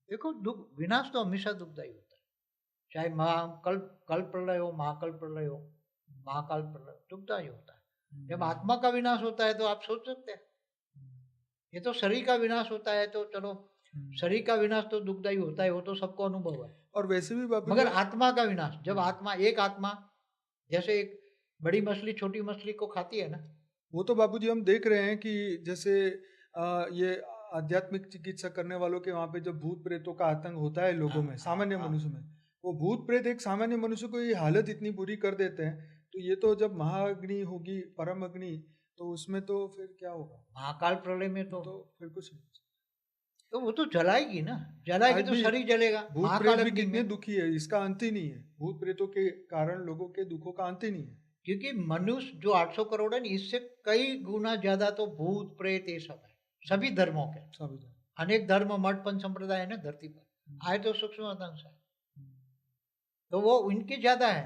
देखो दुख विनाश तो हमेशा दुखदायी होता है, चाहे कल प्रलय हो, महाकल प्रलय हो, महाकाल प्रलय दुखदायी होता है। जब आत्मा का विनाश होता है तो आप सोच सकते हैं, ये तो शरीर का विनाश होता है तो चलो, शरीर का विनाश तो दुखदायी होता है, वो तो सबको अनुभव है। और वैसे भी बाबू मगर जी आत्मा का विनाश, जब आत्मा जैसे एक बड़ी मछली छोटी मछली को खाती है ना, वो तो बाबूजी हम देख रहे हैं कि जैसे ये आध्यात्मिक चिकित्सा करने वालों के वहां पे जब भूत प्रेतों का आतंक होता है लोगों में, सामान्य मनुष्य में, वो भूत प्रेत एक सामान्य मनुष्य को ये हालत इतनी बुरी कर देते हैं, तो ये तो जब महाअग्नि होगी, परम अग्नि, तो उसमें तो फिर क्या होगा? महाकाल प्रलय में तो फिर कुछ नहीं। तो वो तो जलाएगी ना, जलाएगी आज तो भी शरीर जलेगा भूत प्रेत महाकाल भी अग्नि कितने में। दुखी है, इसका अंत ही नहीं है। भूत प्रेतों के कारण लोगों के दुखों का अंत ही नहीं है। क्योंकि मनुष्य जो 800 करोड़ है, इससे कई गुना ज्यादा तो भूत प्रेत ये सब है, सभी धर्मों के। सभी अनेक धर्म मठ पंच संप्रदाय है ना धरती पर, आए तो सूक्ष्म अंश है, तो वो इनके ज्यादा है,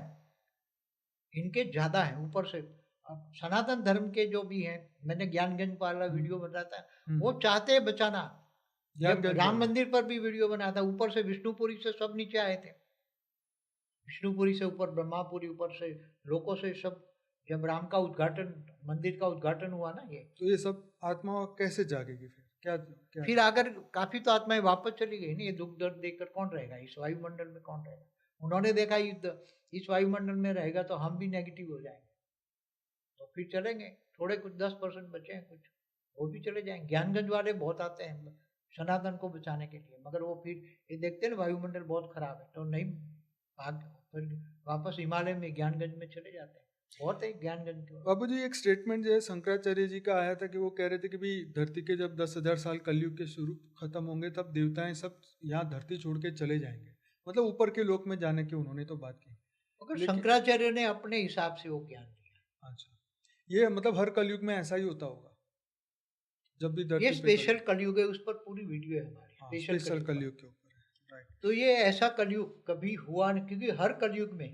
इनके ज्यादा है ऊपर से। अब सनातन धर्म के जो भी हैं, मैंने ज्ञानगंज वाला वीडियो बनाया था, वो चाहते हैं बचाना। जब राम मंदिर पर भी वीडियो बनाया था, ऊपर से विष्णुपुरी से सब नीचे आए थे, विष्णुपुरी से ऊपर ब्रह्मापुरी, ऊपर से लोकों से सब, जब राम का उद्घाटन, मंदिर का उद्घाटन हुआ ना, ये तो ये सब आत्मा कैसे जागेगी फिर? क्या क्या फिर अगर काफी तो आत्माएं वापस चली गई ना, ये दुख दर्द देखकर कौन रहेगा इस वायुमंडल में, कौन रहेगा? उन्होंने देखा इस वायुमंडल में रहेगा तो हम भी नेगेटिव हो जाएंगे, तो फिर चलेंगे, थोड़े कुछ 10% बचे हैं कुछ, वो भी चले जाएंगे। ज्ञानगंज वाले बहुत आते हैं सनातन को बचाने के लिए, मगर वो फिर ये देखते हैं ना वायुमंडल बहुत खराब है, तो नहीं भाग, फिर वापस हिमालय में ज्ञानगंज में चले जाते हैं। बहुत है ज्ञानगंज के। बाबू जी एक स्टेटमेंट जो है शंकराचार्य जी का आया था कि वो कह रहे थे कि भाई धरती के जब 10,000 साल कलयुग के शुरू खत्म होंगे तब देवताएं सब यहाँ धरती छोड़ के चले जाएंगे, मतलब ऊपर के लोक में जाने की उन्होंने तो बात की। मगर लेकिन शंकराचार्य ने अपने हिसाब से वो ज्ञान दिया। अच्छा, ये मतलब हर कलयुग में ऐसा ही होता होगा जब भी ये धरती पे स्पेशल कलयुग है, उस पर पूरी वीडियो है हमारी, स्पेशल स्पेशल कलयुग पर। कलयुग के ऊपर है, राइट। तो ये ऐसा कलयुग कभी हुआ नहीं, क्योंकि हर कलयुग में,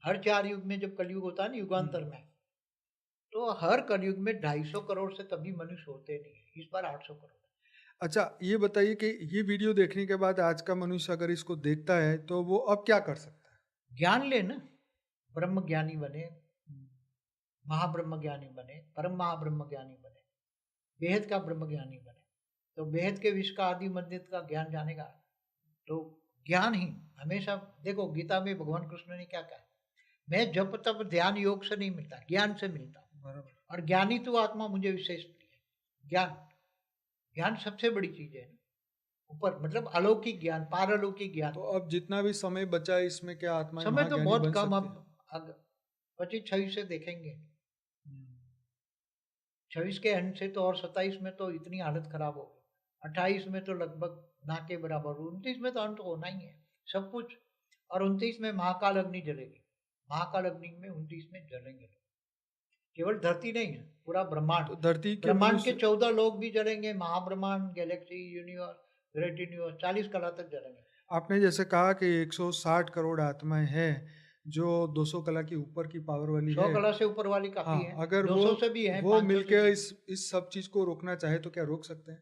हर 4 युग में जब कलयुग होता है ना युगांतर में, तो हर कलयुग में 250 करोड़ से कभी मनुष्य होते नहीं है, इस बार 800 करोड़। अच्छा ये बताइए कि ये वीडियो देखने के बाद आज का मनुष्य अगर इसको देखता है तो वो अब क्या कर सकता है? ज्ञान ले ना, ब्रह्म ज्ञानी बने, महाब्रह्म ज्ञानी बने, परम महाब्रह्म ज्ञानी बने, बेहद का ब्रह्म ज्ञानी बने, तो बेहद के विश्व का आदि मध्य का ज्ञान जानेगा। तो ज्ञान ही हमेशा, देखो गीता में भगवान कृष्ण ने क्या कहा, मैं जब तब ध्यान योग से नहीं मिलता, ज्ञान से मिलता हूँ, बराबर। और ज्ञानी तो आत्मा मुझे विशेष प्रिय है। ज्ञान, ज्ञान सबसे बड़ी चीज है, ऊपर मतलब अलौकिक ज्ञान, पारलौकिक ज्ञान। तो अब जितना भी समय बचा है इसमें क्या आत्माएं समय तो महाज्ञानी बहुत बन कम, सकती है? अब 25-26 से देखेंगे, 26 के एंड से तो, और 27 में तो इतनी हालत खराब हो गई, 28 में तो लगभग ना के बराबर, 29 में तो अंत होना ही है सब कुछ, और 29 में महाकाल अग्नि जलेगी, महाकाल अग्नि में 29 में जलेंगे, केवल धरती नहीं है, पूरा ब्रह्मांड, तो धरती के ब्रह्मांड के मनुष्य 14 लोग भी जलेंगे, महाब्रह्मांड, गैलेक्सी, यूनिवर्स, ग्रेट यूनिवर्स, 40 कला तक जलेंगे। आपने जैसे कहा कि 160 करोड़ आत्माएं हैं जो 200 कला की ऊपर की पावर वाली 100 है। कला से ऊपर वाली काफी है, हाँ, अगर 200 से भी है, वो 500 से मिलके भी। इस सब चीज को रोकना चाहे तो क्या रोक सकते हैं?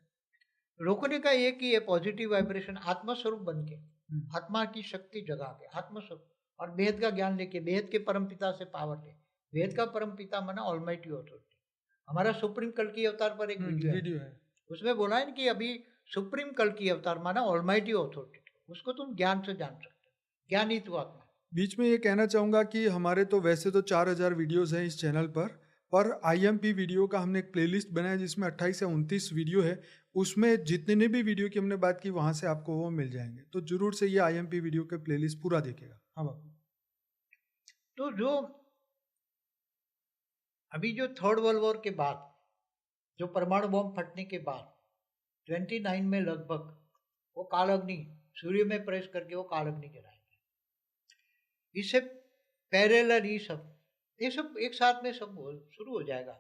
रोकने का एक ही है, पॉजिटिव वाइब्रेशन, आत्मस्वरूप बन के, हम्म। आत्मा की शक्ति जगा के, आत्मस्वरूप, और वेद का ज्ञान लेके, वेद के परम पिता से पावर ले। वेद का परम पिता माना ऑलमाइटी अथॉरिटी। हमारा सुप्रीम कल की अवतार पर एक वीडियो है, उसमें बोला है ना कि अभी सुप्रीम कल की अवतार माना ऑलमाइटी अथॉरिटी, उसको तुम ज्ञान से जान सकते हो, ज्ञान ही तो आत्मा। बीच में ये कहना चाहूंगा कि हमारे तो वैसे तो 4,000 वीडियोस हैं इस चैनल पर आईएमपी वीडियो का हमने एक प्लेलिस्ट बनाया जिसमें 28 से 29 वीडियो है। उसमें जितने भी वीडियो की हमने बात की वहां से आपको वो मिल जाएंगे, तो जरूर से ये आईएमपी वीडियो के प्लेलिस्ट पूरा देखेगा। हाँ बाबू। तो जो अभी जो थर्ड वर्ल्ड वॉर के बाद, जो परमाणु बम फटने के बाद 29 में लगभग वो काल अग्नि सूर्य में प्रवेश करके वो काल अग्नि जलाएंगे। इससे पैरेलल ये सब एक साथ में सब शुरू हो जाएगा।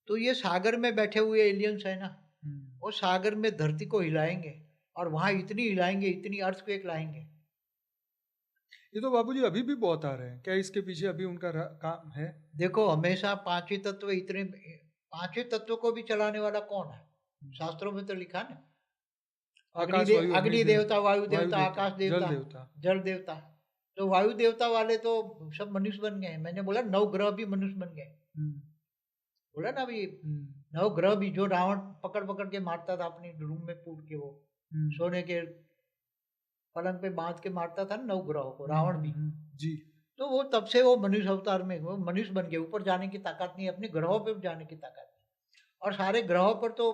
तो ये सागर में बैठे हुए एलियंस है ना, वो सागर में धरती को हिलाएंगे, और वहां इतनी हिलाएंगे, इतनी अर्थक्वेक लाएंगे। ये तो बाबूजी अभी भी बहुत आ रहे हैं, क्या इसके पीछे अभी उनका काम है? देखो हमेशा पांचवें तत्व, इतने पांचवें तत्व को भी चलाने वाला कौन है? शास्त्रों में तो लिखा ना, आकाश वायु अग्नि देवता, वायु देवता, आकाश जल देवता, देवता। जल देवता। तो वायु देवता वाले तो सब मनुष्य बन गए। मैंने बोला 9 ग्रह भी मनुष्य बन गए। बोला ना अभी 9 ग्रह भी, जो रावण पकड़ पकड़ के मारता था अपनी रूम में पूट के, वो सोने के पलंग पे बांध के मारता था 9 ग्रहों को, रावण भी जी। तो वो तब से वो मनुष्य अवतार में वो मनुष्य बन गए। ऊपर जाने की ताकत नहीं, अपने ग्रहों पे जाने की ताकत नहीं। और सारे ग्रहों पर तो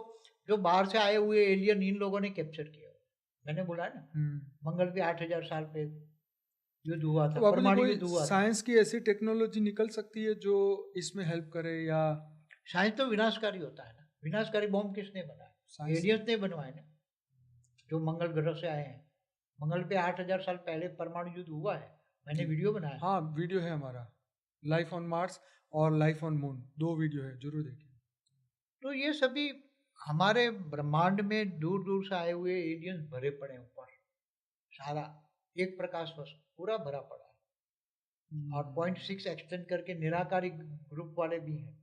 जो बाहर से आए हुए एलियन इन लोगों ने कैप्चर किया। मैंने बोला ना मंगल पे 8000 साल पे युद्ध हुआ था, तो परमाणु कोई युद्ध हुआ था। साइंस की ऐसी टेक्नोलॉजी निकल सकती है जो इसमें हेल्प करे? या साइंस तो विनाशकारी होता है ना। विनाशकारी बॉम्ब किसने बनाया? एलियंस ने बनवाए ना, जो मंगल ग्रह से आए हैं। मंगल पे 8000 साल पहले परमाणु युद्ध हुआ है, मैंने वीडियो बनाया। हाँ, वीडियो है हमारा, लाइफ ऑन मार्स और लाइफ ऑन मून, 2 वीडियो है, जरूर देखिए। तो ये सभी हमारे ब्रह्मांड में दूर दूर से आए हुए एलियंस भरे पड़े हैं ऊपर। सारा एक प्रकाश वर्ष पूरा भरा पड़ा है। और 0.6 एक्सटेंड करके निराकारी ग्रुप वाले भी हैं।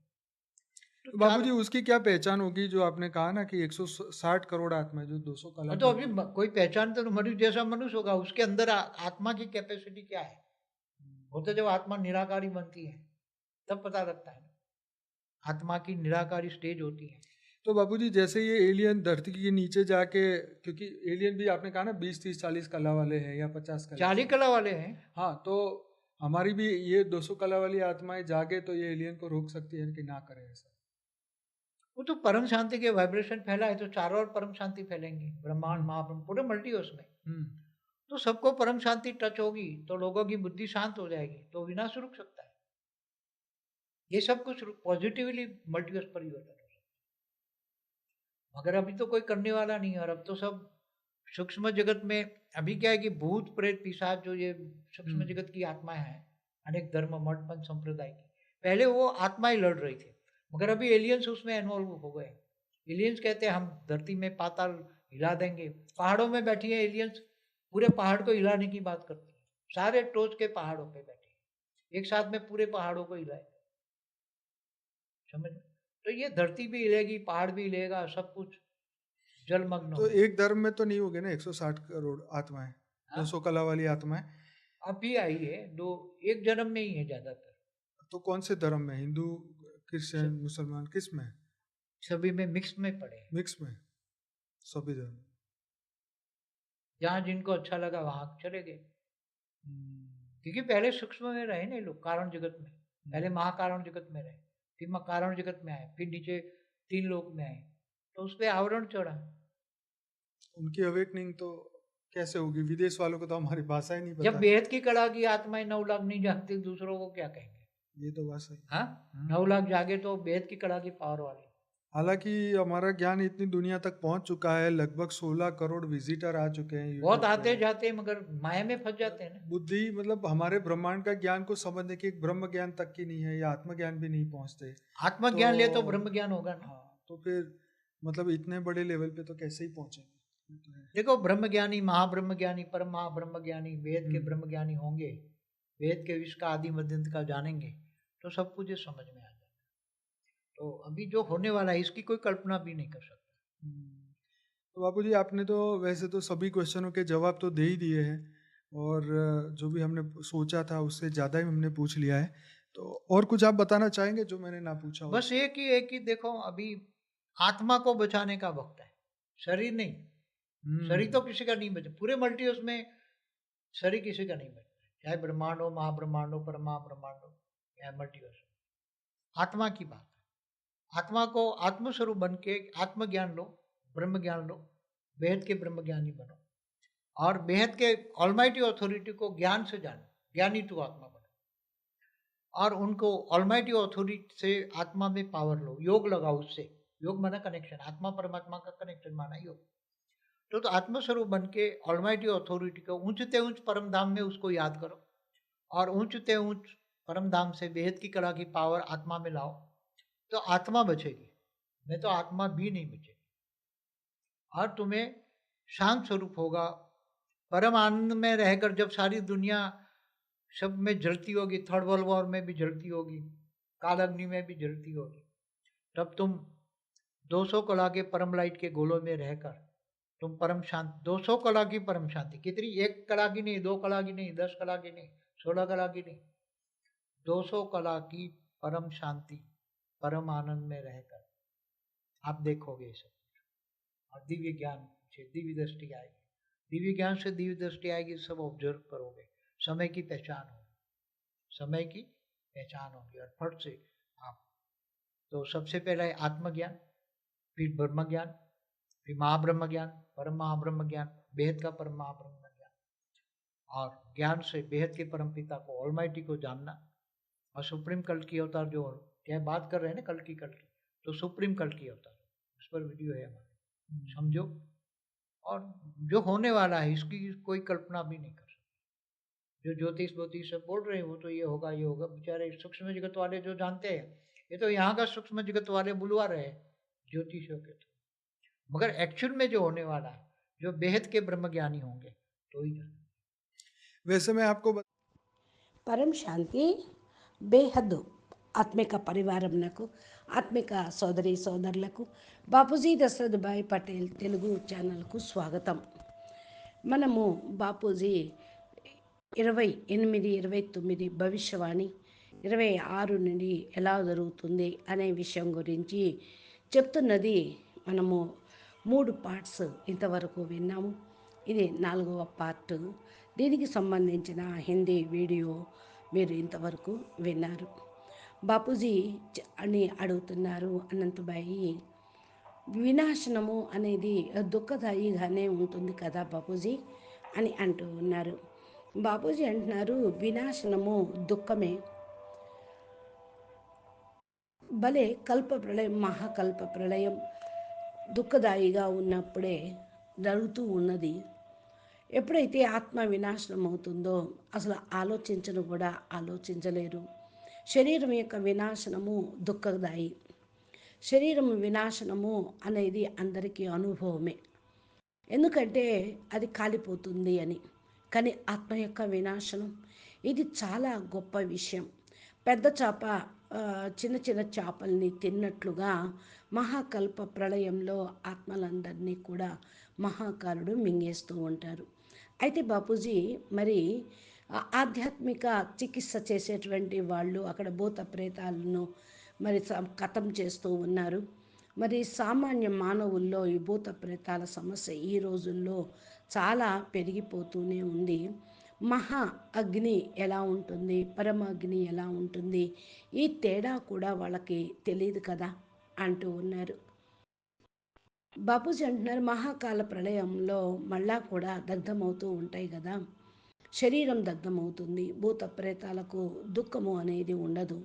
तो बाबूजी उसकी क्या पहचान होगी? जो आपने कहा ना कि 160 करोड़ आत्मा है, जो 200 कला तो अभी कोई पहचान तो मनुष्य जैसा मनुष्य होगा, उसके अंदर आत्मा की कैपेसिटी क्या है? वो तो जब आत्मा निराकारी बनती है तब पता लगता है। आत्मा की निराकारी स्टेज होती है। तो बाबूजी जैसे ये एलियन धरती के नीचे जाके, क्योंकि एलियन भी आपने कहा ना 20 30 40 कला वाले हैं या 50 कला, 40 कला वाले हैं। हाँ, तो हमारी भी ये 200 कला वाली आत्माएं जागे तो ये एलियन को रोक सकती है कि ना करे ऐसा? वो तो परम शांति के वाइब्रेशन फैला है, तो चारों ओर परम शांति फैलेंगी। ब्रह्मांड महाब्रह्म पूरे मल्टीवर्स में तो सबको परम शांति टच होगी, तो लोगों की बुद्धि शांत हो जाएगी, तो विनाश रुक सकता है। ये सब कुछ पॉजिटिवली मल्टीवर्स परिवर्तन हो सकता है, मगर अभी तो कोई करने वाला नहीं है। और अब तो सब सूक्ष्म जगत में, अभी क्या है कि भूत प्रेत पिशाच जो ये सूक्ष्म जगत की आत्माएं हैं, अनेक धर्म मठ पंथ संप्रदाय की, पहले वो आत्माएं लड़ रही थी, मगर अभी एलियंस उसमें इन्वॉल्व हो गए। एलियंस कहते हैं हम धरती में पाताल हिला देंगे। पहाड़ों में बैठी है एलियंस, पूरे पहाड़ को हिलाने की बात करती है। सारे टोच के पहाड़ों पे बैठे एक साथ में पूरे पहाड़ों को हिलाए, समझ। तो ये धरती भी हिलेगी, पहाड़ भी हिलेगा, सब कुछ जलमग्न तो होगा। एक धर्म में तो नहीं होगे ना 160 करोड़ आत्माएं, 200 कला वाली आत्माएं? अभी आई है दो, एक जन्म में ही है ज्यादातर। तो कौन से धर्म में? हिंदू, क्रिश्चियन, मुसलमान, किस में? सभी में मिक्स में पड़े, मिक्स में, सभी धर्म। जहाँ जिनको अच्छा लगा वहां चले गए। क्योंकि पहले सूक्ष्म में रहे ना लोग, कारण जगत में। पहले महाकारण जगत में रहे, फिर कारण जगत में आए, फिर नीचे 3 लोक में आए, तो उस पर आवरण चढ़ा। उनकी अवेकनिंग तो कैसे होगी? विदेश वालों को तो हमारी भाषा ही नहीं पता। जब बेहद की कला की आत्माएं 9 लाख नहीं जानती, दूसरों को क्या कहेंगे? ये तो बात सही। हाँ, 9 लाख जागे तो बेहद की कला की पावर वाले। हालांकि हमारा ज्ञान इतनी दुनिया तक पहुंच चुका है, लगभग 16 करोड़ विजिटर आ चुके हैं। बहुत आते जाते, मगर माया में फंस जाते हैं ना। बुद्धि मतलब हमारे ब्रह्मांड का ज्ञान को समझने की एक ब्रह्म ज्ञान तक की नहीं है, या आत्मज्ञान भी नहीं पहुंचते। आत्मज्ञान ले तो ब्रह्म ज्ञान होगा ना। हाँ, तो फिर मतलब इतने बड़े लेवल पे तो कैसे ही पहुंचेंगे? देखो, ब्रह्म ज्ञानी, महाब्रह्म ज्ञानी, परम महाब्रह्म ज्ञानी, वेद के ब्रह्म ज्ञानी होंगे, वेद के विश्व का आदि मध्यंत का जानेंगे, तो सब कुछ ये समझ में आ जाएगा। तो अभी जो होने वाला है इसकी कोई कल्पना भी नहीं कर सकता। तो बापूजी आपने तो वैसे तो सभी क्वेश्चनों के जवाब तो दे ही दिए हैं, और जो भी हमने सोचा था उससे ज़्यादा ही हमने पूछ लिया है। तो और कुछ आप बताना चाहेंगे जो मैंने ना पूछा हो? बस एक ही देखो, अभी आत्मा को बचाने का वक्त है, शरीर नहीं। शरीर तो किसी का नहीं बचे, पूरे मल्टीवर्स में शरीर किसी का नहीं बचता, चाहे ब्रह्मांड हो, महाब्रह्मांड हो, परमा ब्रह्मांड हो, या मल्टीवर्स हो। आत्मा की बात है। आत्मा को आत्मस्वरूप बन के आत्मज्ञान लो, ब्रह्म ज्ञान लो, बेहद के ब्रह्म ज्ञानी बनो, और बेहद के ऑलमाइटी अथॉरिटी को ज्ञान से जानो, ज्ञानी टू आत्मा बनो, और उनको ऑलमाइटी अथॉरिटी से आत्मा में पावर लो, योग लगाओ उससे। योग माना कनेक्शन, आत्मा परमात्मा का कनेक्शन माना योग। तो आत्मस्वरूप बन के ऑलमाइटी अथॉरिटी को ऊंचते ऊंच परम धाम में उसको याद करो, और ऊंचते ऊंच परम धाम से बेहद की कला की पावर आत्मा में लाओ, तो आत्मा बचेगी, नहीं तो आत्मा भी नहीं बचेगी। और तुम्हें शांत स्वरूप होगा, परम आनंद में रहकर। जब सारी दुनिया सब में जलती होगी, थर्ड वर्ल्ड वॉर में भी जलती होगी, काल अग्नि में भी जलती होगी, तब तुम 200 कला के परम लाइट के गोलों में रहकर तुम परम शांति, 200 कला की परम शांति। कितनी? 1 कला की नहीं, 2 कला की नहीं, 10 कला की नहीं, 16 कला की नहीं, 200 कला की परम शांति, परम आनंद में रहकर आप देखोगे सब। और दिव्य ज्ञान से दिव्य दृष्टि आएगी, दिव्य ज्ञान से दिव्य दृष्टि आएगी, सब ऑब्जर्व करोगे, समय की पहचान होगी, समय की पहचान होगी और फट से आप। तो सबसे पहला है आत्मज्ञान, फिर ब्रह्म ज्ञान, फिर महाब्रह्म ज्ञान, परम महाब्रह्म ज्ञान, बेहद का परम महाब्रह्म ज्ञान। और ज्ञान से बेहद के परम पिता को, ऑलमाइटी को जानना। और सुप्रीम कल की अवतार जो क्या बात कर रहे हैं ना, कल की, तो सुप्रीम कल की अवतार, उस पर वीडियो है हमारे, समझो। और जो होने वाला है इसकी कोई कल्पना भी नहीं कर सकते। जो ज्योतिष बोतिष सब बोल रहे हैं वो तो ये होगा ये होगा, बेचारे सूक्ष्म जगत वाले जो जानते हैं, ये तो यहाँ का सूक्ष्म जगत वाले बुलवा रहे हैं ज्योतिषों के तो। मगर एक्चुअल में जो होने वाला है, जो बेहद के ब्रह्म ज्ञानी होंगे तो ही जाने। वैसे मैं आपको పరం శాంతి బేహద్దు ఆత్మిక పరివారంకు, ఆత్మిక సోదరి సోదరులకు బాపూజీ దశరథ్ భాయ్ పటేల్ తెలుగు ఛానల్కు స్వాగతం. మనము బాపూజీ 28-29 భవిష్యవాణి 26 నుండి ఎలా జరుగుతుంది అనే విషయం గురించి చెప్తున్నది. మనము 3 పార్ట్స్ ఇంతవరకు విన్నాము. ఇది 4వ పార్ట్. దీనికి సంబంధించిన హిందీ వీడియో మీరు ఇంతవరకు విన్నారు. బాపూజీ అని అడుగుతున్నారు అనంతబాయి, వినాశనము అనేది దుఃఖదాయిగానే ఉంటుంది కదా బాపూజీ అని అంటూ ఉన్నారు. బాపూజీ అంటున్నారు, వినాశనము దుఃఖమే. భలే కల్ప ప్రళయం, మహాకల్ప ప్రళయం దుఃఖదాయిగా ఉన్నప్పుడే జరుగుతూ ఉన్నది. ఎప్పుడైతే ఆత్మ వినాశనం అవుతుందో అసలు ఆలోచించను కూడా ఆలోచించలేరు. శరీరం యొక్క వినాశనము దుఃఖదాయి. శరీరం వినాశనము అనేది అందరికీ అనుభవమే, ఎందుకంటే అది కాలిపోతుంది అని. కానీ ఆత్మ యొక్క వినాశనం ఇది చాలా గొప్ప విషయం. పెద్ద చేప చిన్న చిన్న చేపల్ని తిన్నట్లుగా మహాకల్ప ప్రళయంలో ఆత్మలందరినీ కూడా మహాకాలుడు మింగేస్తూ ఉంటారు. అయితే బాపూజీ మరి ఆధ్యాత్మిక చికిత్స చేసేటువంటి వాళ్ళు అక్కడ భూత ప్రేతాలను మరి ఖతం చేస్తూ ఉన్నారు. మరి సామాన్య మానవుల్లో ఈ భూత ప్రేతాల సమస్య ఈ రోజుల్లో చాలా పెరిగిపోతూనే ఉంది. మహా అగ్ని ఎలా ఉంటుంది, పరమ అగ్ని ఎలా ఉంటుంది, ఈ తేడా కూడా వాళ్ళకి తెలియదు కదా అంటూ ఉన్నారు. బాపూజీ అంటున్నారు, మహాకాల ప్రళయంలో మళ్ళా కూడా దగ్ధమవుతూ ఉంటాయి కదా, శరీరం దగ్ధమవుతుంది. భూత ప్రేతాలకు దుఃఖము అనేది ఉండదు,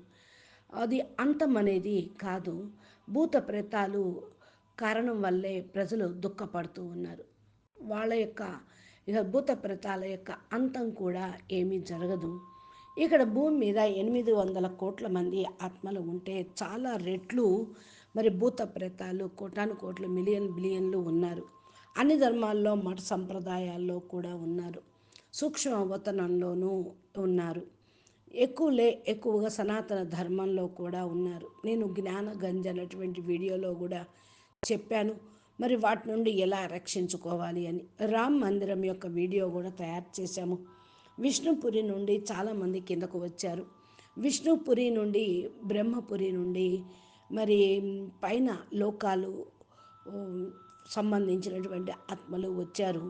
అది అంతం అనేది కాదు. భూత ప్రేతాలు కారణం వల్లే ప్రజలు దుఃఖపడుతూ ఉన్నారు. వాళ్ళ యొక్క భూత ప్రేతాల యొక్క అంతం కూడా ఏమీ జరగదు. ఇక్కడ భూమి మీద 800 కోట్ల మంది ఆత్మలు ఉంటే చాలా రెట్లు మరి భూత ప్రేతాలు కోటాను కోట్ల మిలియన్ బిలియన్లు ఉన్నారు. అన్ని ధర్మాల్లో మత సంప్రదాయాల్లో కూడా ఉన్నారు, సూక్ష్మ అవతరణంలోనూ ఉన్నారు, ఎక్కువగా సనాతన ధర్మంలో కూడా ఉన్నారు. నేను జ్ఞాన గంజ్ అనేటువంటి వీడియోలో కూడా చెప్పాను మరి వాటి నుండి ఎలా రక్షించుకోవాలి అని. రామ్ మందిరం యొక్క వీడియో కూడా తయారు చేశాము. విష్ణుపురి నుండి చాలామంది కిందకు వచ్చారు. విష్ణుపురి నుండి, బ్రహ్మపురి నుండి మరి పైన లోకాలు సంబంధించినటువంటి ఆత్మలు వచ్చారు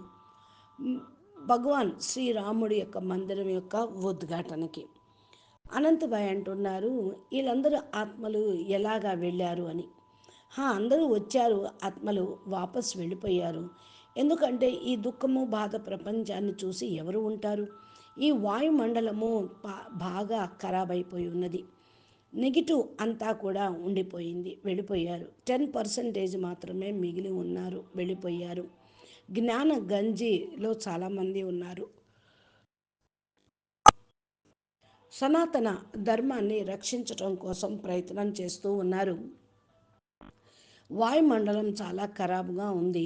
భగవాన్ శ్రీరాముడి యొక్క మందిరం యొక్క ఉద్ఘాటనకి. అనంతభాయ్ అంటున్నారు, వీళ్ళందరూ ఆత్మలు ఎలాగా వెళ్ళారు అని. అందరూ వచ్చారు, ఆత్మలు వాపస్ వెళ్ళిపోయారు. ఎందుకంటే ఈ దుఃఖము బాధ ప్రపంచాన్ని చూసి ఎవరు ఉంటారు? ఈ వాయుమండలము బాగా ఖరాబ్ అయిపోయి ఉన్నది. నెగిటివ్ అంతా కూడా ఉండిపోయింది, వెళ్ళిపోయారు. 10% మాత్రమే మిగిలి ఉన్నారు, వెళ్ళిపోయారు. జ్ఞాన గంజిలో చాలామంది ఉన్నారు. సనాతన ధర్మాన్ని రక్షించటం కోసం ప్రయత్నం చేస్తూ ఉన్నారు. వాయుమండలం చాలా ఖరాబుగా ఉంది.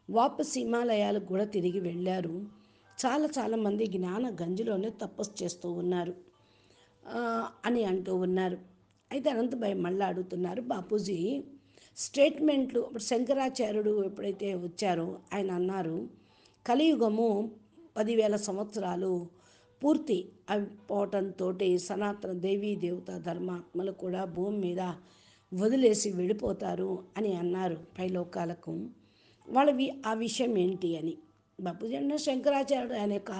వాపస్ హిమాలయాలకు కూడా తిరిగి వెళ్ళారు. చాలామంది జ్ఞాన గంజిలోనే తపస్సు చేస్తూ ఉన్నారు అని అంటూ ఉన్నారు. అయితే అనంతభాయ్ మళ్ళీ అడుగుతున్నారు, బాపూజీ స్టేట్మెంట్లు. ఇప్పుడు శంకరాచార్యుడు ఎప్పుడైతే వచ్చారో ఆయన అన్నారు, కలియుగము 10,000 సంవత్సరాలు పూర్తి అయిపోవటంతో సనాతన దేవీ దేవత ధర్మాత్మలు కూడా భూమి మీద వదిలేసి వెళ్ళిపోతారు అని అన్నారు పైలోకాలకు. వాళ్ళవి ఆ విషయం ఏంటి అని బాపూజీ అన్న శంకరాచార్యుడు ఆయన యొక్క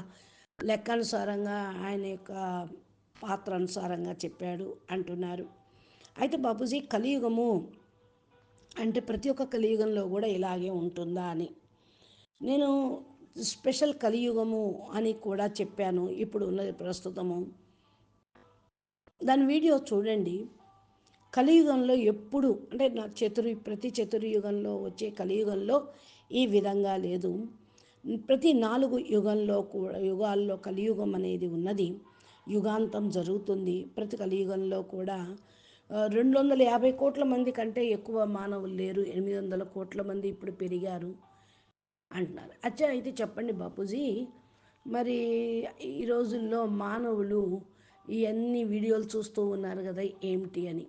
లెక్కనుసారంగా ఆయన యొక్క పాత్ర అనుసారంగా చెప్పాడు అంటున్నారు. అయితే బాపూజీ కలియుగము అంటే ప్రతి ఒక్క కలియుగంలో కూడా ఇలాగే ఉంటుందా అని నేను స్పెషల్ కలియుగము అని కూడా చెప్పాను. ఇప్పుడు ఉన్నది ప్రస్తుతము దాని వీడియో చూడండి. కలియుగంలో ఎప్పుడు అంటే నా ప్రతి చతుర్యుగంలో వచ్చే కలియుగంలో ఈ విధంగా లేదు. ప్రతి 4 యుగాల్లో కలియుగం అనేది ఉన్నది. యుగాంతం జరుగుతుంది. ప్రతి కలియుగంలో కూడా 250 కోట్ల మంది కంటే ఎక్కువ మానవులు లేరు. 800 కోట్ల మంది ఇప్పుడు పెరిగారు అంటున్నారు. అచ్చా అయితే చెప్పండి బాపూజీ, మరి ఈ రోజుల్లో మానవులు ఇవన్నీ వీడియోలు చూస్తూ ఉన్నారు కదా ఏమిటి అని.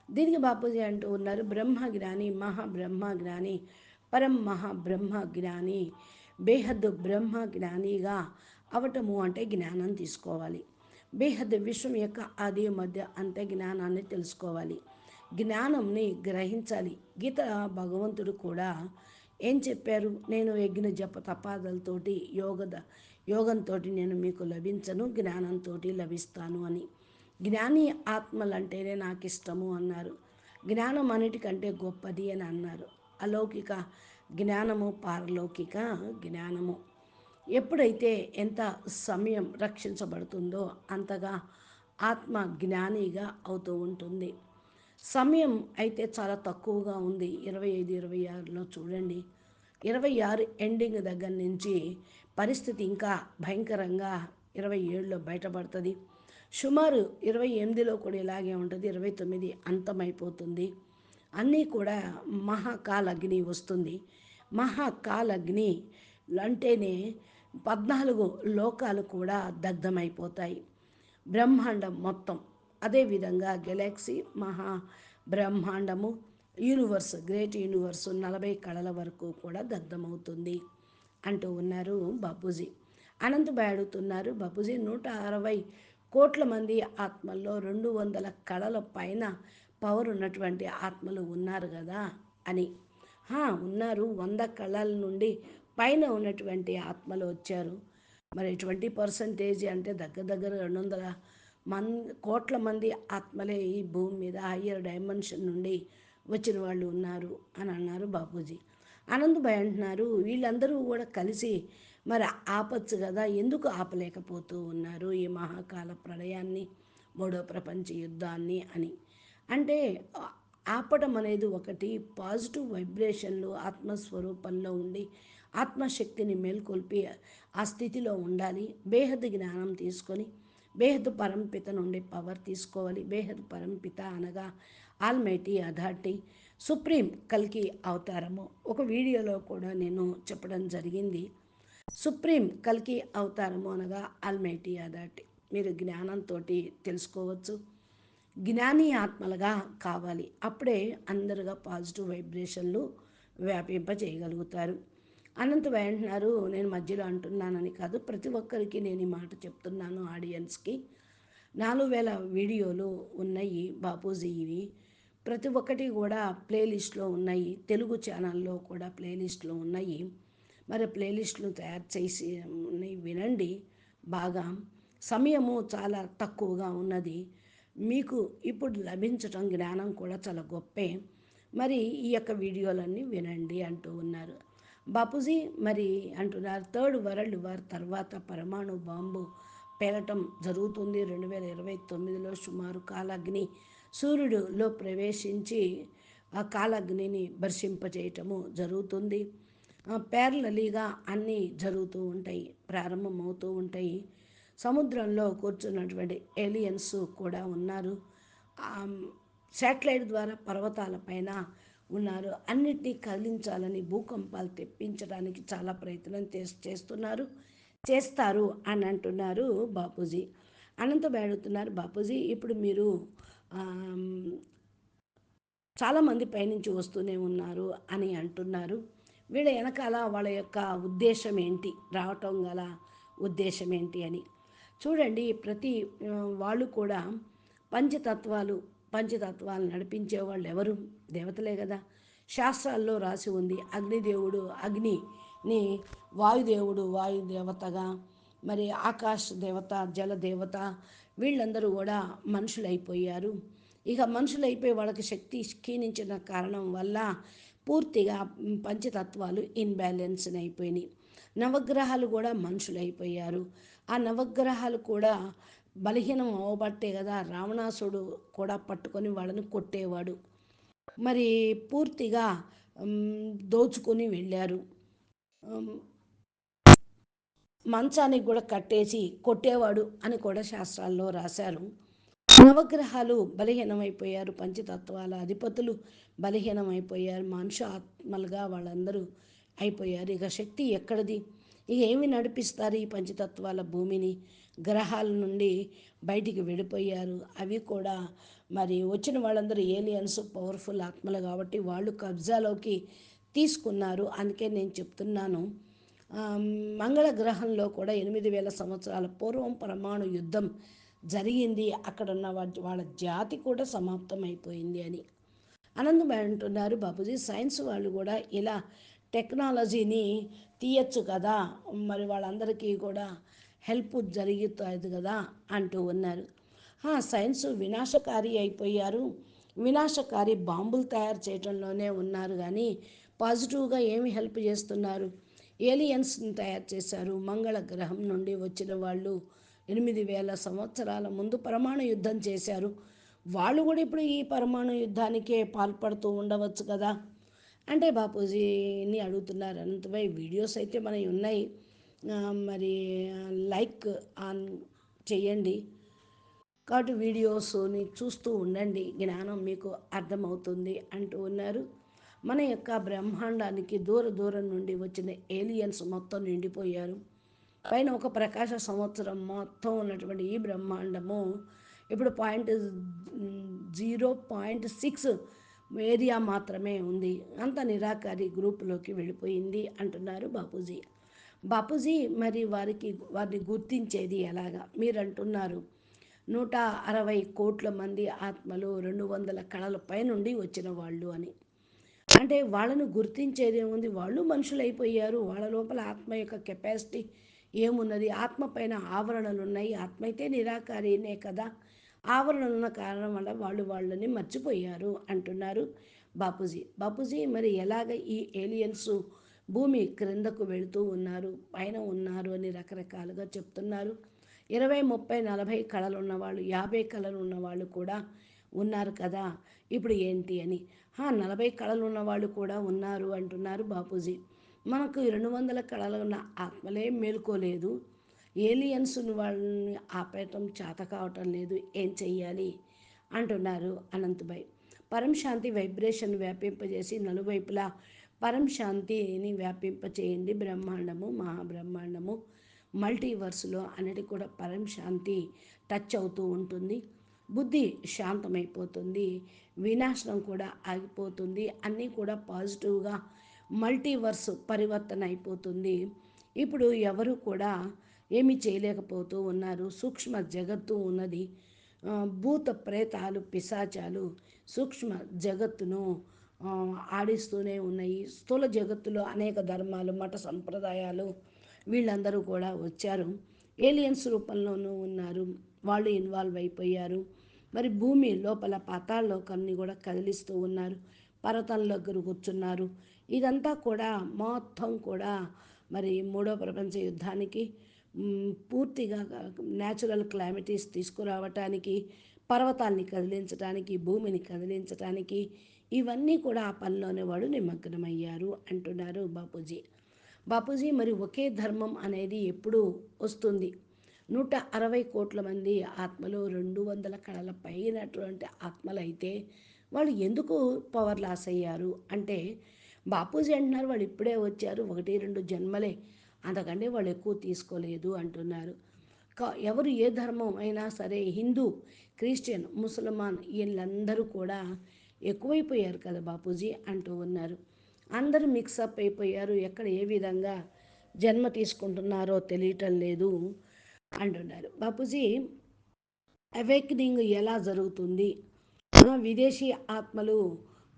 దీనికి బాపూజీ అంటూ ఉన్నారు, బ్రహ్మజ్ఞాని మహాబ్రహ్మజ్ఞాని పరం మహాబ్రహ్మజ్ఞాని బేహద్ బ్రహ్మజ్ఞానిగా అవటము అంటే జ్ఞానం తీసుకోవాలి. బేహద్ విశ్వం యొక్క ఆది మధ్య అంత్య జ్ఞానాన్ని తెలుసుకోవాలి. జ్ఞానంని గ్రహించాలి. గీత భగవంతుడు కూడా ఏం చెప్పారు, నేను యజ్ఞ జప తపాదలతోటి యోగంతో నేను మీకు లభించను, జ్ఞానంతో లభిస్తాను అని. జ్ఞాని ఆత్మలంటేనే నాకు ఇష్టము అన్నారు. జ్ఞానం అన్నిటికంటే గొప్పది అని అన్నారు. అలౌకిక జ్ఞానము పారలౌకిక జ్ఞానము. ఎప్పుడైతే ఎంత సమయం రక్షించబడుతుందో అంతగా ఆత్మ జ్ఞానిగా అవుతూ ఉంటుంది. సమయం అయితే చాలా తక్కువగా ఉంది. 25, 26లో చూడండి. 26 ఎండింగ్ దగ్గర నుంచి పరిస్థితి ఇంకా భయంకరంగా 27లో బయటపడుతుంది. సుమారు 28లో కూడా ఇలాగే ఉంటుంది. 29 అంతమైపోతుంది. అన్నీ కూడా మహాకాలగ్ని వస్తుంది. మహాకాలగ్ని అంటేనే 14 లోకాలు కూడా దగ్ధమైపోతాయి. బ్రహ్మాండం మొత్తం, అదేవిధంగా గెలాక్సీ మహా బ్రహ్మాండము యూనివర్స్ గ్రేట్ యూనివర్స్ 40 కళల వరకు కూడా దగ్ధమవుతుంది అంటూ ఉన్నారు బాపూజీ. అనంతభాయ్ అడుగుతున్నారు, బాపూజీ 160 కోట్ల మంది ఆత్మల్లో 200 కళల పైన పవర్ ఉన్నటువంటి ఆత్మలు ఉన్నారు కదా అని. ఉన్నారు. 100 కళల నుండి పైన ఉన్నటువంటి ఆత్మలు వచ్చారు. మరి 20% అంటే దగ్గర 200 కోట్ల మంది ఆత్మలే ఈ భూమి మీద హయ్యర్ డైమెన్షన్ నుండి వచ్చిన వాళ్ళు ఉన్నారు అని అన్నారు బాపూజీ. ఆనందభాయ్ అంటున్నారు, వీళ్ళందరూ కూడా కలిసి మరి ఆపచ్చు కదా, ఎందుకు ఆపలేకపోతూ ఉన్నారు ఈ మహాకాల ప్రళయాన్ని, 3వ ప్రపంచ యుద్ధాన్ని అని. అంటే ఆపడం అనేది ఒకటి, పాజిటివ్ వైబ్రేషన్లు ఆత్మస్వరూపంలో ఉండి ఆత్మశక్తిని మేల్కొల్పి ఆ స్థితిలో ఉండాలి. బేహద్ జ్ఞానం తీసుకొని బేహద్ పరంపిత నుండి పవర్ తీసుకోవాలి. బేహద్ పరంపిత అనగా ఆల్మైటీ అథారిటీ, సుప్రీం కల్కి అవతారము. ఒక వీడియోలో కూడా నేను చెప్పడం జరిగింది. సుప్రీం కల్కి అవతారము అనగా ఆల్మైటీ అథారిటీ. మీరు జ్ఞానంతో తెలుసుకోవచ్చు. జ్ఞాని ఆత్మలుగా కావాలి. అప్పుడే అందరుగా పాజిటివ్ వైబ్రేషన్లు వ్యాపింపజేయగలుగుతారు. అనంతభాయ్ అంటున్నారు, నేను మధ్యలో అంటున్నానని కాదు, ప్రతి ఒక్కరికి నేను ఈ మాట చెప్తున్నాను ఆడియన్స్కి. 4000 వీడియోలు ఉన్నాయి బాపూజీ ఇవి. ప్రతి ఒక్కటి కూడా ప్లేలిస్ట్లో ఉన్నాయి. తెలుగు ఛానల్లో కూడా ప్లేలిస్ట్లో ఉన్నాయి. మరి ప్లేలిస్టులు తయారు చేసి వినండి బాగా. సమయము చాలా తక్కువగా ఉన్నది. మీకు ఇప్పుడు లభించటం జ్ఞానం కూడా చాలా గొప్పే. మరి ఈ యొక్క వీడియోలన్నీ వినండి అంటూ ఉన్నారు బాపూజీ. మరి అంటున్నారు, 3rd వరల్డ్ వార్ తర్వాత పరమాణు బాంబు పేలటం జరుగుతుంది. 2029లో సుమారు కాలాగ్ని సూర్యుడిలో ప్రవేశించి ఆ కాలాగ్నిని భర్షింపజేయటము జరుగుతుంది. ప్యారలలీగా అన్నీ జరుగుతూ ఉంటాయి, ప్రారంభమవుతూ ఉంటాయి. సముద్రంలో కూర్చున్నటువంటి ఏలియన్స్ కూడా ఉన్నారు. శాటిలైట్ ద్వారా పర్వతాలపైన ఉన్నారు. అన్నిటినీ కదిలించాలని, భూకంపాలు తెప్పించడానికి చాలా ప్రయత్నం చేస్తారు అని అంటున్నారు బాపూజీ. అనంతభాయ్ అడుగుతున్నారు, బాపూజీ ఇప్పుడు మీరు చాలామంది పైనుంచి వస్తూనే ఉన్నారు అని అంటున్నారు. వీళ్ళ వెనకాల వాళ్ళ యొక్క ఉద్దేశం ఏంటి, రావటం గల ఉద్దేశం ఏంటి అని చూడండి. ప్రతి వాళ్ళు కూడా పంచతత్వాలు పంచతత్వాలు నడిపించే వాళ్ళు ఎవరు? దేవతలే కదా. శాస్త్రాల్లో రాసి ఉంది, అగ్నిదేవుడు అగ్నిని, వాయుదేవుడు వాయుదేవతగా, మరి ఆకాశ దేవత జలదేవత, వీళ్ళందరూ కూడా మనుషులైపోయారు. ఇక మనుషులైపోయి వాళ్ళకి శక్తి క్షీణించిన కారణం వల్ల పూర్తిగా పంచతత్వాలు ఇన్బ్యాలెన్స్ అయిపోయినాయి. నవగ్రహాలు కూడా మనుషులైపోయారు. ఆ నవగ్రహాలు కూడా బలహీనం అవ్వబట్టే కదా రావణాసుడు కూడా పట్టుకొని వాళ్ళని కొట్టేవాడు. మరి పూర్తిగా దోచుకొని వెళ్ళారు. మంచానికి కూడా కట్టేసి కొట్టేవాడు అని కూడా శాస్త్రాల్లో రాశారు. నవగ్రహాలు బలహీనమైపోయారు, పంచతత్వాల అధిపతులు బలహీనమైపోయారు, మనుషు ఆత్మలుగా వాళ్ళందరూ అయిపోయారు. ఇక శక్తి ఎక్కడిది? ఇక ఏమి నడిపిస్తారు ఈ పంచతత్వాల భూమిని? గ్రహాల నుండి బయటికి వెళ్ళిపోయారు. అవి కూడా మరి వచ్చిన వాళ్ళందరూ ఏలియన్స్, పవర్ఫుల్ ఆత్మలు కాబట్టి వాళ్ళు కబ్జాలోకి తీసుకున్నారు. అందుకే నేను చెప్తున్నాను, మంగళ గ్రహంలో కూడా 8,000 సంవత్సరాల పూర్వం పరమాణు యుద్ధం జరిగింది. అక్కడ ఉన్న వాళ్ళ జాతి కూడా సమాప్తం అయిపోయింది అని ఆనందం అంటున్నారు. బాబుజీ, సైన్స్ వాళ్ళు కూడా ఇలా టెక్నాలజీని తీయచ్చు కదా, మరి వాళ్ళందరికీ కూడా హెల్ప్ జరుగుతుంది కదా అంటూ ఉన్నారు. సైన్స్ వినాశకారి అయిపోయారు, వినాశకారి బాంబులు తయారు చేయడంలోనే ఉన్నారు కానీ పాజిటివ్గా ఏమి హెల్ప్ చేస్తున్నారు? ఏలియన్స్ని తయారు చేశారు. మంగళ గ్రహం నుండి వచ్చిన వాళ్ళు 8,000 సంవత్సరాల ముందు పరమాణు యుద్ధం చేశారు. వాళ్ళు కూడా ఇప్పుడు ఈ పరమాణు యుద్ధానికే పాల్పడుతూ ఉండవచ్చు కదా అంటే బాపూజీని అడుగుతున్నారు. అనంతభాయ్, వీడియోస్ అయితే మనవి ఉన్నాయి, మరి లైక్ ఆన్ చేయండి కాబట్టి వీడియోస్ని చూస్తూ ఉండండి, జ్ఞానం మీకు అర్థమవుతుంది అంటూ ఉన్నారు. మన యొక్క బ్రహ్మాండానికి దూరం నుండి వచ్చిన ఏలియన్స్ మొత్తం నిండిపోయారు. పైన ఒక ప్రకాశ సంవత్సరం మొత్తం ఉన్నటువంటి ఈ బ్రహ్మాండము ఇప్పుడు 0.6 ఏరియా మాత్రమే ఉంది. అంత నిరాకారి గ్రూపులోకి వెళ్ళిపోయింది అంటున్నారు బాపూజీ. బాపూజీ, మరి వారిని గుర్తించేది ఎలాగా? మీరు అంటున్నారు 160 కోట్ల మంది ఆత్మలు 200 కళల పైనుండి వచ్చిన వాళ్ళు అని. అంటే వాళ్ళను గుర్తించేది ఏముంది? వాళ్ళు మనుషులైపోయారు. వాళ్ళ లోపల ఆత్మ యొక్క కెపాసిటీ ఏమున్నది? ఆత్మ పైన ఆవరణలు ఉన్నాయి. ఆత్మ అయితే నిరాకారినే కదా. ఆవరణలు ఉన్న కారణం వల్ల వాళ్ళని మర్చిపోయారు అంటున్నారు బాపూజీ. బాపూజీ, మరి ఎలాగ ఈ ఏలియన్స్ భూమి క్రిందకు వెళుతూ ఉన్నారు, పైన ఉన్నారు అని రకరకాలుగా చెప్తున్నారు. 20, 30, 40 కళలు ఉన్నవాళ్ళు, 50 కళలు ఉన్నవాళ్ళు కూడా ఉన్నారు కదా. ఇప్పుడు ఏంటి అని 40 కళలు ఉన్నవాళ్ళు కూడా ఉన్నారు అంటున్నారు బాపూజీ. మనకు 200 కళలు ఉన్న ఆత్మలే మేలుకోలేదు. ఏలియన్స్ వాళ్ళని ఆపేయటం చేత కావటం లేదు, ఏం చెయ్యాలి అంటున్నారు అనంతభాయ్. పరంశాంతి వైబ్రేషన్ వ్యాపింపజేసి నలువైపులా పరంశాంతిని వ్యాపింపచేయండి. బ్రహ్మాండము, మహాబ్రహ్మాండము, మల్టీవర్స్లో అన్నిటి కూడా పరంశాంతి టచ్ అవుతూ ఉంటుంది. బుద్ధి శాంతమైపోతుంది, వినాశనం కూడా ఆగిపోతుంది, అన్నీ కూడా పాజిటివ్గా మల్టీవర్స్ పరివర్తన అయిపోతుంది. ఇప్పుడు ఎవరు కూడా ఏమీ చేయలేకపోతూ ఉన్నారు. సూక్ష్మ జగత్తు ఉన్నది, భూత ప్రేతాలు పిశాచాలు సూక్ష్మ జగత్తును ఆడిస్తూనే ఉన్నాయి. స్థూల జగత్తులో అనేక ధర్మాలు, మత సంప్రదాయాలు వీళ్ళందరూ కూడా వచ్చారు. ఏలియన్స్ రూపంలోనూ ఉన్నారు, వాళ్ళు ఇన్వాల్వ్ అయిపోయారు. మరి భూమి లోపల పాతాళలోకాన్ని కూడా కదిలిస్తూ ఉన్నారు, పర్వతం దగ్గర కూర్చున్నారు. ఇదంతా కూడా మొత్తం కూడా మరి 3వ ప్రపంచ యుద్ధానికి పూర్తిగా న్యాచురల్ క్లైమేటీస్ తీసుకురావటానికి, పర్వతాన్ని కదిలించడానికి, భూమిని కదిలించడానికి, ఇవన్నీ కూడా ఆ పనిలోనే వాడు నిమగ్నమయ్యారు అంటున్నారు బాపూజీ. బాపూజీ, మరి ఒకే ధర్మం అనేది ఎప్పుడు వస్తుంది? 160 కోట్ల మంది ఆత్మలు 200 కళల పైనటువంటి ఆత్మలు అయితే వాళ్ళు ఎందుకు పవర్ లాస్ అయ్యారు అంటే బాపూజీ అంటున్నారు వాళ్ళు ఇప్పుడే వచ్చారు, 1-2 జన్మలే, అంతకంటే వాళ్ళు ఎక్కువ తీసుకోలేదు అంటున్నారు. ఎవరు ఏ ధర్మం అయినా సరే, హిందూ, క్రిస్టియన్, ముసల్మాన్ వీళ్ళందరూ కూడా ఎక్కువైపోయారు కదా బాపూజీ అంటూ ఉన్నారు. అందరూ మిక్సప్ అయిపోయారు, ఎక్కడ ఏ విధంగా జన్మ తీసుకుంటున్నారో తెలియటం లేదు అంటున్నారు. బాపూజీ, అవేకనింగ్ ఎలా జరుగుతుంది? విదేశీ ఆత్మలు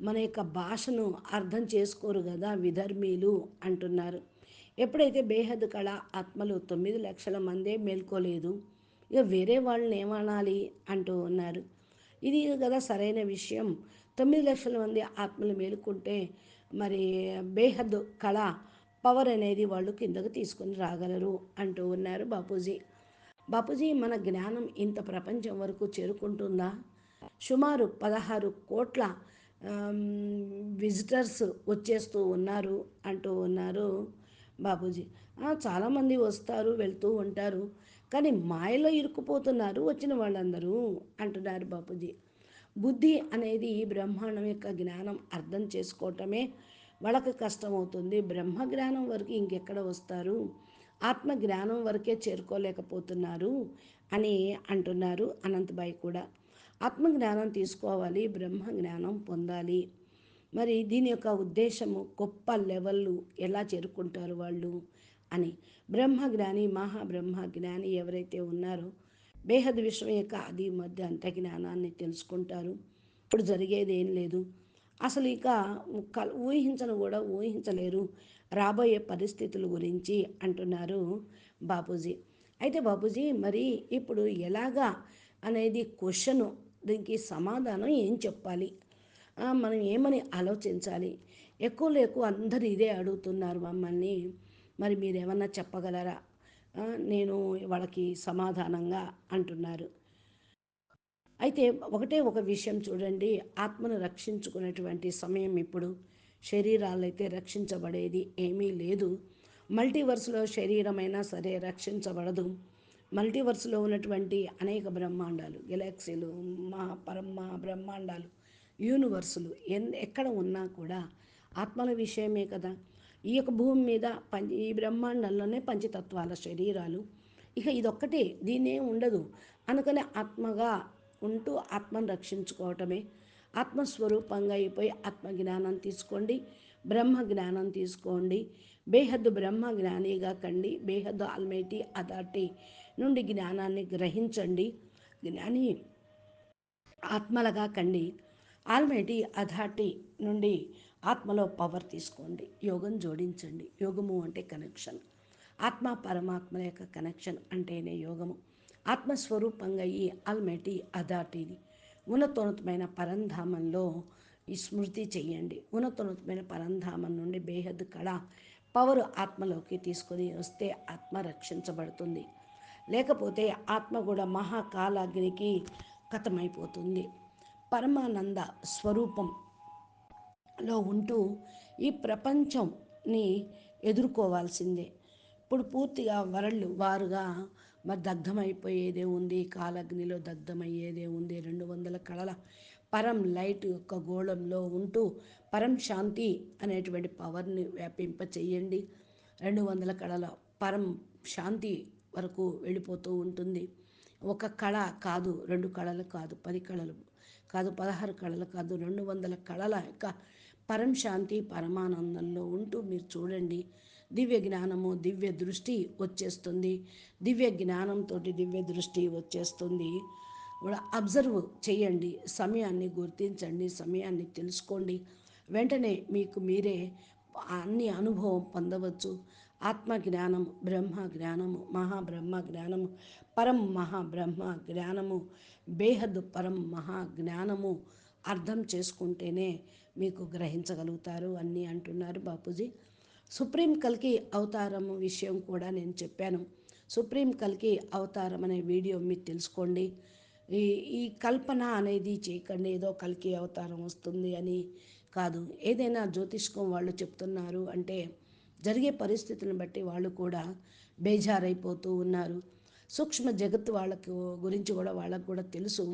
మన యొక్క భాషను అర్థం చేసుకోరు కదా విధర్మీలు అంటున్నారు. ఎప్పుడైతే బేహద్ కళ ఆత్మలు 9 లక్షల మందే మేల్కోలేదు, ఇక వేరే వాళ్ళని ఏమనాలి అంటూ ఉన్నారు. ఇది కదా సరైన విషయం. 9 లక్షల మంది ఆత్మలు మేలుకుంటే మరి బేహద్ కళ పవర్ అనేది వాళ్ళు కిందకు తీసుకొని రాగలరు అంటూ ఉన్నారు బాపూజీ. బాపూజీ, మన జ్ఞానం ఇంత ప్రపంచం వరకు చేరుకుంటుందా? సుమారు 16 కోట్ల విజిటర్స్ వచ్చేస్తూ ఉన్నారు అంటూ ఉన్నారు బాపూజీ. చాలామంది వస్తారు వెళ్తూ ఉంటారు, కానీ మాయలో ఇరుక్కుపోతున్నారు వచ్చిన వాళ్ళందరూ అంటున్నారు బాపూజీ. బుద్ధి అనేది బ్రహ్మాండం యొక్క జ్ఞానం అర్థం చేసుకోవటమే వాళ్ళకి కష్టమవుతుంది. బ్రహ్మ జ్ఞానం వరకు ఇంకెక్కడ వస్తారు, ఆత్మ జ్ఞానం వరకే చేరుకోలేకపోతున్నారు అని అంటున్నారు అనంతబాయి కూడా. ఆత్మజ్ఞానం తీసుకోవాలి, బ్రహ్మ జ్ఞానం పొందాలి. మరి దీని యొక్క ఉద్దేశము గొప్ప లెవెల్లు ఎలా చేరుకుంటారు వాళ్ళు అని. బ్రహ్మజ్ఞాని, మహాబ్రహ్మజ్ఞాని ఎవరైతే ఉన్నారో బేహద్ విశ్వం యొక్క అది మధ్య అంత జ్ఞానాన్ని తెలుసుకుంటారు. ఇప్పుడు జరిగేది ఏం లేదు, అసలు ఇక ఊహించను కూడా ఊహించలేరు రాబోయే పరిస్థితుల గురించి అంటున్నారు బాపూజీ. అయితే బాపూజీ, మరి ఇప్పుడు ఎలాగా అనేది క్వశ్చను, దీనికి సమాధానం ఏం చెప్పాలి, మనం ఏమని ఆలోచించాలి? ఎక్కువ అందరూ ఇదే అడుగుతున్నారు మమ్మల్ని, మరి మీరేమన్నా చెప్పగలరా? నేను వాళ్ళకి సమాధానంగా అంటున్నారు. అయితే ఒకటే ఒక విషయం చూడండి, ఆత్మను రక్షించుకునేటువంటి సమయం ఇప్పుడు. శరీరాలైతే రక్షించబడేది ఏమీ లేదు. మల్టీవర్స్లో శరీరమైనా సరే రక్షించబడదు. మల్టీవర్స్లో ఉన్నటువంటి అనేక బ్రహ్మాండాలు, గెలాక్సీలు, బ్రహ్మాండాలు, యూనివర్సులు ఎక్కడ ఉన్నా కూడా ఆత్మల విషయమే కదా. ఈ యొక్క భూమి మీద ఈ బ్రహ్మాండంలోనే పంచతత్వాల శరీరాలు, ఇక ఇదొక్కటే, దీన్నే ఉండదు. అందుకనే ఆత్మగా ఉంటూ ఆత్మను రక్షించుకోవటమే. ఆత్మస్వరూపంగా అయిపోయి ఆత్మజ్ఞానం తీసుకోండి, బ్రహ్మ జ్ఞానం తీసుకోండి. బేహద్దు బ్రహ్మ జ్ఞానిగా కండి, బేహద్దు ఆల్మైటీ అథారిటీ నుండి జ్ఞానాన్ని గ్రహించండి. జ్ఞాని ఆత్మలుగా కండి, ఆల్మైటీ అథారిటీ నుండి ఆత్మలో పవర్ తీసుకోండి, యోగం జోడించండి. యోగము అంటే కనెక్షన్, ఆత్మ పరమాత్మల యొక్క కనెక్షన్ అంటేనే యోగము. ఆత్మస్వరూపంగా ఈ ఆల్మైటీ అథారిటీని ఉన్నతోన్నతమైన పరంధామంలో ఈ స్మృతి చెయ్యండి. ఉన్నతోన్నతమైన పరంధామం నుండి బేహద్ కళ పవర్ ఆత్మలోకి తీసుకొని వస్తే ఆత్మ రక్షించబడుతుంది. లేకపోతే ఆత్మ కూడా మహాకాలాగ్నికి కథమైపోతుంది. పరమానంద స్వరూపంలో ఉంటూ ఈ ప్రపంచంని ఎదుర్కోవాల్సిందే. ఇప్పుడు పూర్తిగా వారుగా మరి దగ్ధమైపోయేదే ఉంది, కాలగ్నిలో దగ్ధమయ్యేదే ఉంది. 200 కళల పరం లైట్ యొక్క గోళంలో ఉంటూ పరం శాంతి అనేటువంటి పవర్ని వ్యాపింప చెయ్యండి. 200 కళల పరం శాంతి వరకు వెళ్ళిపోతూ ఉంటుంది. ఒక కళ కాదు, 2 కళలు కాదు, 10 కళలు కాదు, 16 కళలు కాదు, 200 కళల యొక్క పరం శాంతి పరమానందంలో ఉంటూ మీరు చూడండి. దివ్య జ్ఞానము, దివ్య దృష్టి వచ్చేస్తుంది. దివ్య జ్ఞానంతో దివ్య దృష్టి వచ్చేస్తుంది. అబ్జర్వ్ చేయండి, సమయాన్ని గుర్తించండి, సమయాన్ని తెలుసుకోండి. వెంటనే మీకు మీరే అన్ని అనుభవం పొందవచ్చు. ఆత్మ జ్ఞానం, బ్రహ్మ జ్ఞానము, మహాబ్రహ్మ జ్ఞానము, పరం మహాబ్రహ్మ జ్ఞానము, బేహద్ పరం మహా జ్ఞానము అర్థం చేసుకుంటేనే మీకు గ్రహించగలుగుతారు అన్నీ అంటున్నారు బాపూజీ. సుప్రీం కల్కి అవతారం విషయం కూడా నేను చెప్పాను. సుప్రీం కల్కి అవతారం అనే వీడియో మీరు తెలుసుకోండి. ఈ ఈ కల్పన అనేది చేయకండి, ఏదో కల్కి అవతారం వస్తుంది అని కాదు. ఏదైనా జ్యోతిష్కం వాళ్ళు చెప్తున్నారు అంటే జరిగే పరిస్థితులను బట్టి వాళ్ళు కూడా బేజారైపోతూ ఉన్నారు. సూక్ష్మ జగత్తు వాళ్ళకు గురించి కూడా వాళ్ళకు కూడా తెలుసు.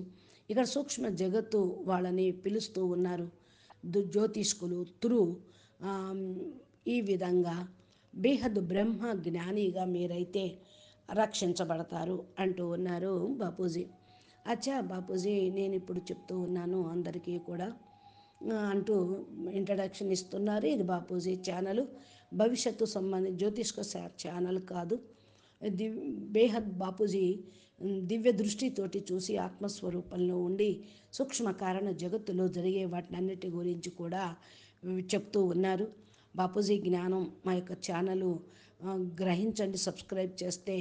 ఇక్కడ సూక్ష్మ జగత్తు వాళ్ళని పిలుస్తూ ఉన్నారు జ్యోతిష్కులు త్రూ ఈ విధంగా బేహద్ బ్రహ్మ జ్ఞానిగా మీరైతే రక్షించబడతారు అంటూ ఉన్నారు బాపూజీ. అచ్చా బాపూజీ, నేను ఇప్పుడు చెప్తూ ఉన్నాను అందరికీ కూడా, అంటూ ఇంట్రడక్షన్ ఇస్తున్నారు. ఇది బాపూజీ ఛానల్, భవిష్యత్తు సంబంధించి జ్యోతిష్క ఛానల్ కాదు. దివ్ బేహద్ బాపూజీ దివ్య దృష్టితోటి చూసి ఆత్మస్వరూపంలో ఉండి సూక్ష్మ కారణ జగత్తులో జరిగే వాటినన్నిటి గురించి కూడా చెప్తూ ఉన్నారు. బాపూజీ జ్ఞానం మా యొక్క ఛానల్ గ్రహించండి. సబ్స్క్రైబ్ చేస్తే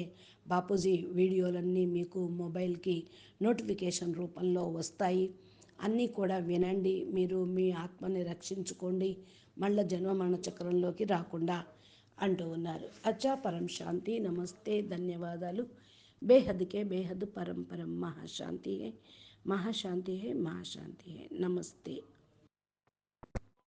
బాపూజీ వీడియోలన్నీ మీకు మొబైల్కి నోటిఫికేషన్ రూపంలో వస్తాయి. అన్నీ కూడా వినండి. మీరు మీ ఆత్మని రక్షించుకోండి, మళ్ళీ జన్మ మరణ చక్రంలోకి రాకుండా అంటూ ఉన్నారు. అచ్చా, పరం శాంతి. నమస్తే, ధన్యవాదాలు. బేహద్ కే బేహద్, పరం పరం మహాశాంతి హై, మహాశాంతి హై, మహాశాంతి హై. నమస్తే.